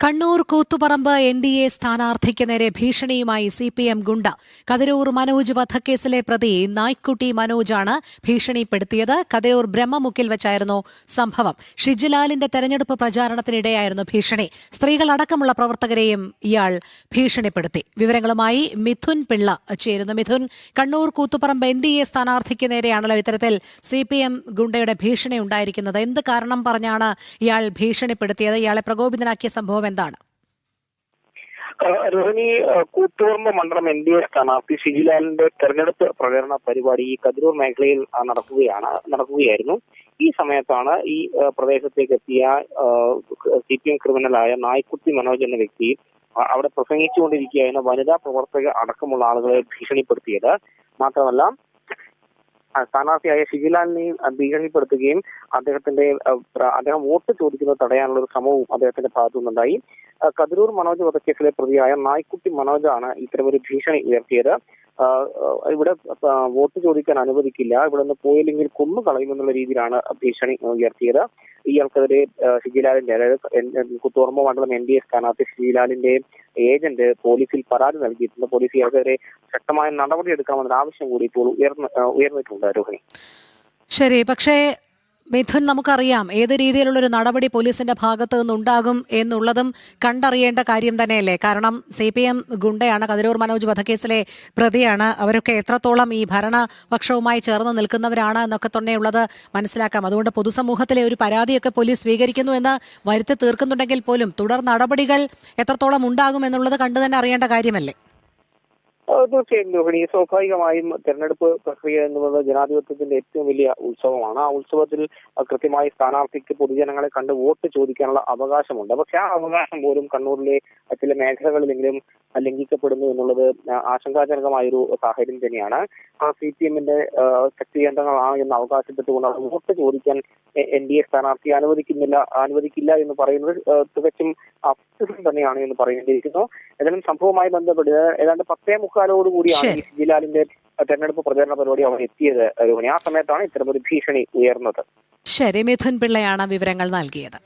Kannur Koothuparamba NDA സ്ഥാനാർത്ഥിക്ക് നേരെ ഭീഷണിയുമായി CPM ഗുണ്ട. കതിരൂർ മനോജ് വധക്കേസിലെ പ്രതി നായ്ക്കുട്ടി മനോജാണ് ഭീഷണിപ്പെടുത്തിയത്. കതിരൂർ ബ്രഹ്മമുക്കിൽ വെച്ചായിരുന്നു സംഭവം. ഷിജിലാലിന്റെ തെരഞ്ഞെടുപ്പ് പ്രചാരണത്തിനിടെയായിരുന്നു ഭീഷണി. സ്ത്രീകളടക്കമുള്ള പ്രവർത്തകരെയും ഇയാൾ ഭീഷണിപ്പെടുത്തി. വിവരങ്ങളുമായി മിഥുൻ പിള്ള ചേരുന്നു. മിഥുൻ, കണ്ണൂർ കൂത്തുപറമ്പ് NDA സ്ഥാനാർത്ഥിക്ക് നേരെയാണല്ലോ ഇത്തരത്തിൽ CPM ഗുണ്ടയുടെ ഭീഷണി ഉണ്ടായിരിക്കുന്നത്. എന്ത് കാരണം പറഞ്ഞാണ് ഇയാൾ ഭീഷണിപ്പെടുത്തിയത്? ഇയാളെ പ്രകോപിതനാക്കിയ സംഭവം എന്താണ്? രോഹിണി, കൂത്തുപറമ്പ് മണ്ഡലം NDA സ്ഥാനാർത്ഥി ഷിജിലാലിന്റെ തെരഞ്ഞെടുപ്പ് പ്രചരണ പരിപാടി ഈ കതിരൂർ മേഖലയിൽ നടക്കുകയായിരുന്നു. ഈ സമയത്താണ് ഈ പ്രദേശത്തേക്ക് എത്തിയ CPM ക്രിമിനലായ നായ്ക്കുട്ടി മനോജ് എന്ന വ്യക്തി അവിടെ പ്രസംഗിച്ചുകൊണ്ടിരിക്കുകയായിരുന്ന വനിതാ പ്രവർത്തക അടക്കമുള്ള ആളുകളെ ഭീഷണിപ്പെടുത്തിയത്. മാത്രമല്ല, സ്ഥാനാർത്ഥിയായ ഷിജിലാലിനെയും ഭീഷണിപ്പെടുത്തുകയും അദ്ദേഹം വോട്ട് ചോദിക്കുന്നത് തടയാനുള്ള ഒരു ശ്രമവും അദ്ദേഹത്തിന്റെ ഭാഗത്തു നിന്നുണ്ടായി. കതിരൂർ മനോജ് വധക്കേസിലെ പ്രതിയായ നായ്ക്കുട്ടി മനോജാണ് ഇത്തരമൊരു ഭീഷണി ഉയർത്തിയത്. ഇവിടെ വോട്ട് ചോദിക്കാൻ അനുവദിക്കില്ല, ഇവിടെ നിന്ന് പോയില്ലെങ്കിൽ കൊന്നു കളയുമെന്നുള്ള രീതിയിലാണ് ഭീഷണി ഉയർത്തിയത്. ഇയാൾക്കെതിരെ ഷിജിലാലിന്റെ, അതായത് കൂത്തുപറമ്പ് മണ്ഡലം NDA സ്ഥാനാർത്ഥി ഷിജിലാലിന്റെ ഏജന്റ് പോലീസിൽ പരാതി നൽകിയിട്ടുണ്ട്. പോലീസ് ഇയാൾക്കെതിരെ ശക്തമായ നടപടി എടുക്കണമെന്ന ആവശ്യം കൂടി ഇപ്പോൾ ഉയർന്നിട്ടുണ്ട്. രോഹിണി, ശരി. പക്ഷേ മിഥുൻ, നമുക്കറിയാം ഏത് രീതിയിലുള്ളൊരു നടപടി പോലീസിന്റെ ഭാഗത്തു നിന്നുണ്ടാകും എന്നുള്ളതും കണ്ടറിയേണ്ട കാര്യം തന്നെയല്ലേ? കാരണം CPM ഗുണ്ടയാണ്, കതിരൂർ മനോജ് വധക്കേസിലെ പ്രതിയാണ്. അവരൊക്കെ എത്രത്തോളം ഈ ഭരണപക്ഷവുമായി ചേർന്ന് നിൽക്കുന്നവരാണ് എന്നൊക്കെ തന്നെയുള്ളത് മനസ്സിലാക്കാം. അതുകൊണ്ട് പൊതുസമൂഹത്തിലെ ഒരു പരാതിയൊക്കെ പോലീസ് സ്വീകരിക്കുന്നു എന്ന് വരുത്തി തീർക്കുന്നുണ്ടെങ്കിൽ പോലും തുടർ നടപടികൾ എത്രത്തോളം ഉണ്ടാകും എന്നുള്ളത് കണ്ടു തന്നെ അറിയേണ്ട കാര്യമല്ലേ? തീർച്ചയായും രോഹിണി, സ്വാഭാവികമായും തെരഞ്ഞെടുപ്പ് പ്രക്രിയ എന്നുള്ളത് ജനാധിപത്യത്തിന്റെ ഏറ്റവും വലിയ ഉത്സവമാണ്. ആ ഉത്സവത്തിൽ കൃത്യമായി സ്ഥാനാർത്ഥിക്ക് പൊതുജനങ്ങളെ കണ്ട് വോട്ട് ചോദിക്കാനുള്ള അവകാശമുണ്ട്. പക്ഷെ ആ അവകാശം പോലും കണ്ണൂരിലെ ചില മേഖലകളിലെങ്കിലും ലംഘിക്കപ്പെടുന്നു എന്നുള്ളത് ആശങ്കാജനകമായൊരു സാഹചര്യം തന്നെയാണ്. CPMന്റെ ശക്തി കേന്ദ്രങ്ങളാണ് എന്ന് അവകാശപ്പെട്ടുകൊണ്ടാണ് വോട്ട് ചോദിക്കാൻ NDA സ്ഥാനാർത്ഥി അനുവദിക്കില്ല എന്ന് പറയുന്നത് തികച്ചും അപ്രസക്തം തന്നെയാണ് എന്ന് പറയേണ്ടിയിരിക്കുന്നു. ഏതായാലും സംഭവവുമായി ബന്ധപ്പെട്ട് ഏതാണ്ട് 10:45 ഷിജിലാലിന്റെ തെരഞ്ഞെടുപ്പ് പ്രചരണ പരിപാടി അവർ എത്തിയത്. രോഹിണി, ആ സമയത്താണ് ഇത്തരമൊരു ഭീഷണി ഉയർന്നത്. ശരി, മിഥുൻ പിള്ളയാണ് വിവരങ്ങൾ നൽകിയത്.